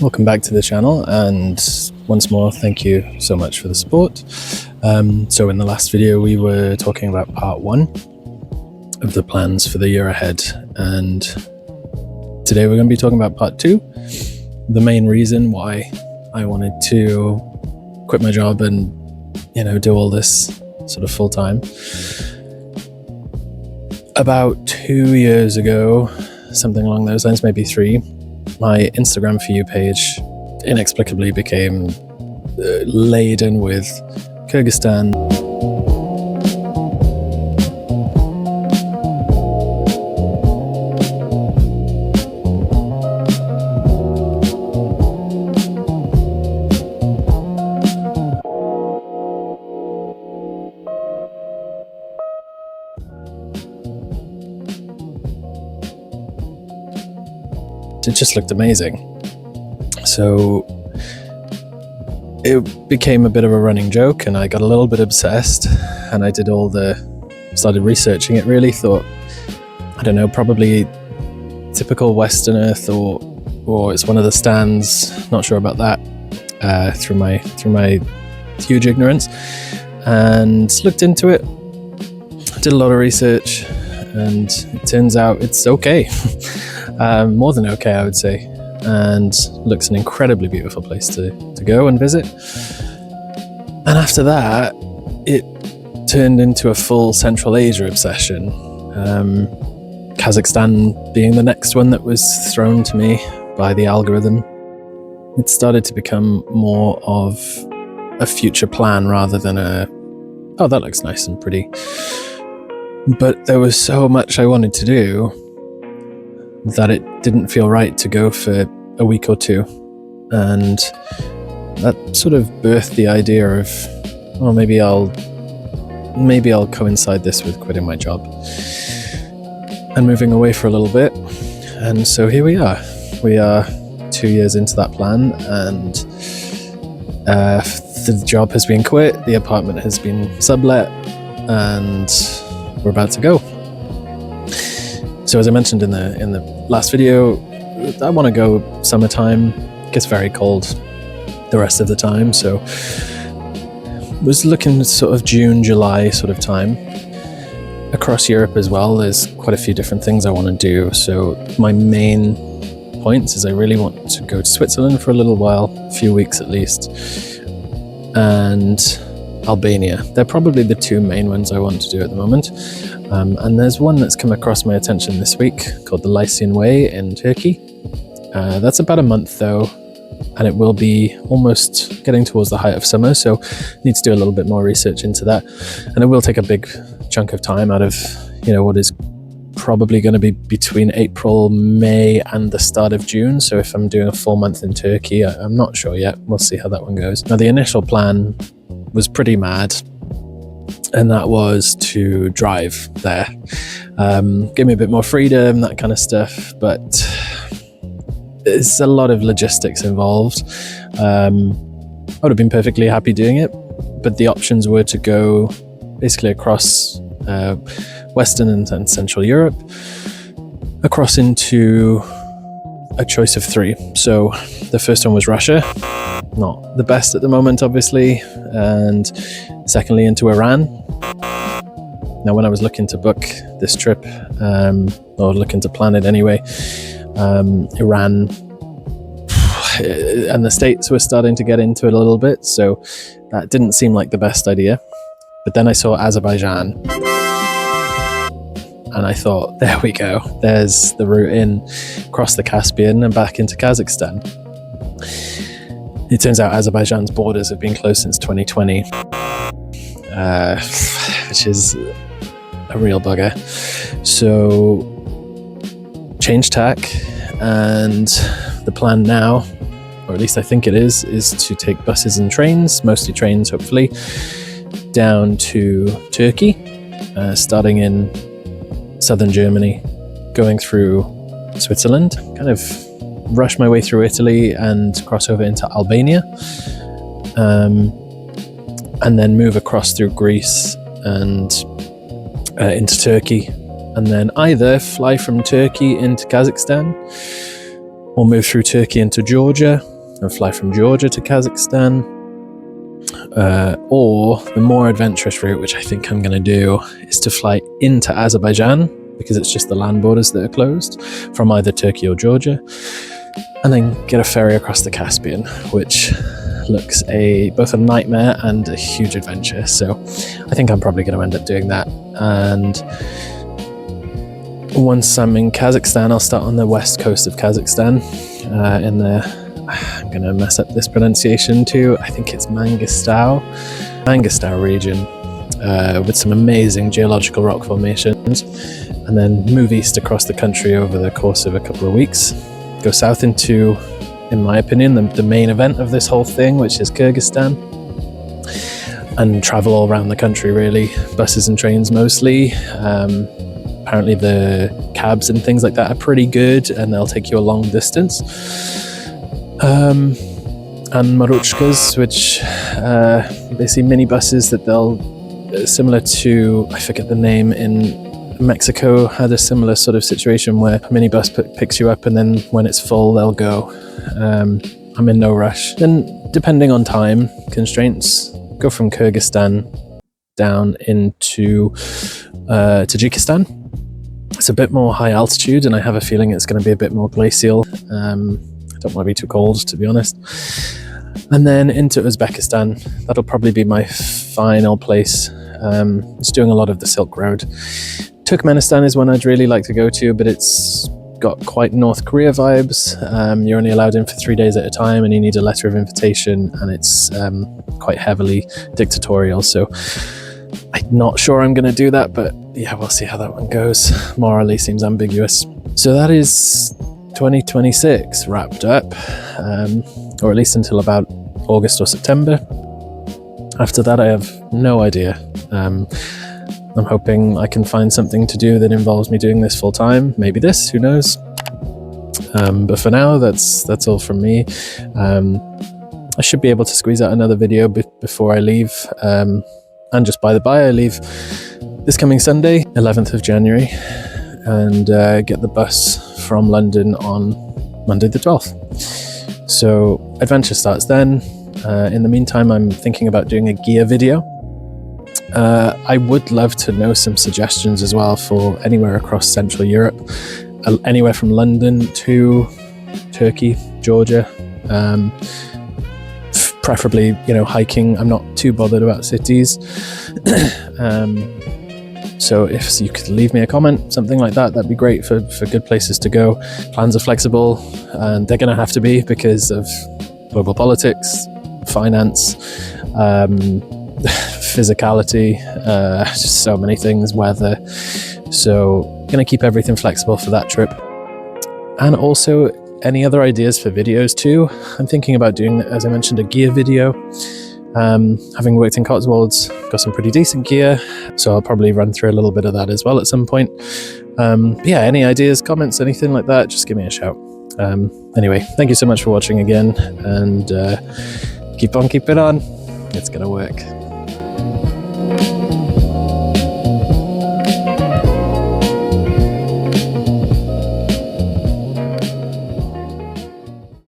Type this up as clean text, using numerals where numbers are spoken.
Welcome back to the channel, and once more thank you so much for the support. So in the last video we were talking about part 1 of the plans for the year ahead, and today we're going to be talking about part 2, the main reason why I wanted to quit my job and do all this sort of full time. About 2 years ago, something along those lines, maybe 3, my Instagram For You page inexplicably became laden with Kyrgyzstan, it just looked amazing. So it became a bit of a running joke, and I got a little bit obsessed, and I started researching it really. Thought, I don't know, probably typical Westerner thought, or it's one of the stands, not sure about that, through my huge ignorance, and looked into it, did a lot of research, and it turns out it's okay. More than okay, I would say, and looks an incredibly beautiful place to go and visit. And after that, it turned into a full Central Asia obsession, Kazakhstan being the next one that was thrown to me by the algorithm. It started to become more of a future plan rather than oh, that looks nice and pretty. But there was so much I wanted to do that it didn't feel right to go for a week or two, and that sort of birthed the idea of, well, maybe I'll coincide this with quitting my job and moving away for a little bit. And so here we are 2 years into that plan, and the job has been quit, the apartment has been sublet, and we're about to go. So as I mentioned in the last video, I want to go summertime. It gets very cold the rest of the time, so I was looking sort of June, July sort of time. Across Europe as well, there's quite a few different things I want to do. So my main points is I really want to go to Switzerland for a little while, a few weeks at least, and Albania. They're probably the two main ones I want to do at the moment. And there's one that's come across my attention this week called the Lycian Way in Turkey. That's about a month though, and it will be almost getting towards the height of summer, so I need to do a little bit more research into that. And it will take a big chunk of time out of what is probably going to be between April, May and the start of June. So if I'm doing a full month in Turkey, I'm not sure yet. We'll see how that one goes. Now the initial plan was pretty mad, and that was to drive there, give me a bit more freedom, that kind of stuff, but there's a lot of logistics involved. I would have been perfectly happy doing it, but the options were to go basically across Western and Central Europe, across into a choice of 3. So the first one was Russia, not the best at the moment obviously, and secondly into Iran. Now when I was looking to book this trip, or looking to plan it anyway, Iran and the States were starting to get into it a little bit, so that didn't seem like the best idea. But then I saw Azerbaijan, and I thought, there we go, there's the route in, across the Caspian and back into Kazakhstan. It turns out Azerbaijan's borders have been closed since 2020, which is a real bugger. So change tack, and the plan now, or at least I think it is to take buses and trains, mostly trains hopefully, down to Turkey, starting in southern Germany, going through Switzerland, kind of rush my way through Italy and cross over into Albania, and then move across through Greece and into Turkey, and then either fly from Turkey into Kazakhstan or move through Turkey into Georgia and fly from Georgia to Kazakhstan. Or the more adventurous route, which I think I'm going to do, is to fly into Azerbaijan, because it's just the land borders that are closed, from either Turkey or Georgia, and then get a ferry across the Caspian, which looks both a nightmare and a huge adventure. So I think I'm probably going to end up doing that. And once I'm in Kazakhstan, I'll start on the west coast of Kazakhstan, in the, I'm going to mess up this pronunciation too, I think it's Mangistau region, with some amazing geological rock formations, and then move east across the country over the course of a couple of weeks. Go south into, in my opinion, the main event of this whole thing, which is Kyrgyzstan, and travel all around the country really, buses and trains mostly. Apparently the cabs and things like that are pretty good, and they'll take you a long distance. And maruchkas, which basically mini buses that they'll, similar to, I forget the name, in Mexico had a similar sort of situation where a minibus picks you up, and then when it's full they'll go. I'm in no rush. Then, depending on time constraints, go from Kyrgyzstan down into Tajikistan. It's a bit more high altitude, and I have a feeling it's going to be a bit more glacial. I don't want to be too cold, to be honest. And then into Uzbekistan. That'll probably be my final place. It's doing a lot of the Silk Road. Turkmenistan is one I'd really like to go to, but it's got quite North Korea vibes. You're only allowed in for 3 days at a time, and you need a letter of invitation, and it's quite heavily dictatorial. So I'm not sure I'm going to do that, but yeah, we'll see how that one goes. Morally seems ambiguous. So that is 2026 wrapped up, or at least until about August or September. After that, I have no idea. I'm hoping I can find something to do that involves me doing this full time. Maybe this, who knows? But for now, that's all from me. I should be able to squeeze out another video before I leave. And just by the by, I leave this coming Sunday, 11th of January, and get the bus from London on Monday the 12th. So adventure starts then. In the meantime, I'm thinking about doing a gear video. I would love to know some suggestions as well for anywhere across Central Europe, anywhere from London to Turkey, Georgia, preferably, hiking. I'm not too bothered about cities. So if you could leave me a comment, something like that, that'd be great for good places to go. Plans are flexible, and they're going to have to be because of global politics, finance, physicality, just so many things, weather. So going to keep everything flexible for that trip. And also any other ideas for videos too. I'm thinking about doing, as I mentioned, a gear video. Having worked in Cotswolds, got some pretty decent gear, so I'll probably run through a little bit of that as well at some point. Yeah, any ideas, comments, anything like that, just give me a shout. Anyway, thank you so much for watching again, and keep on keeping on. It's gonna work.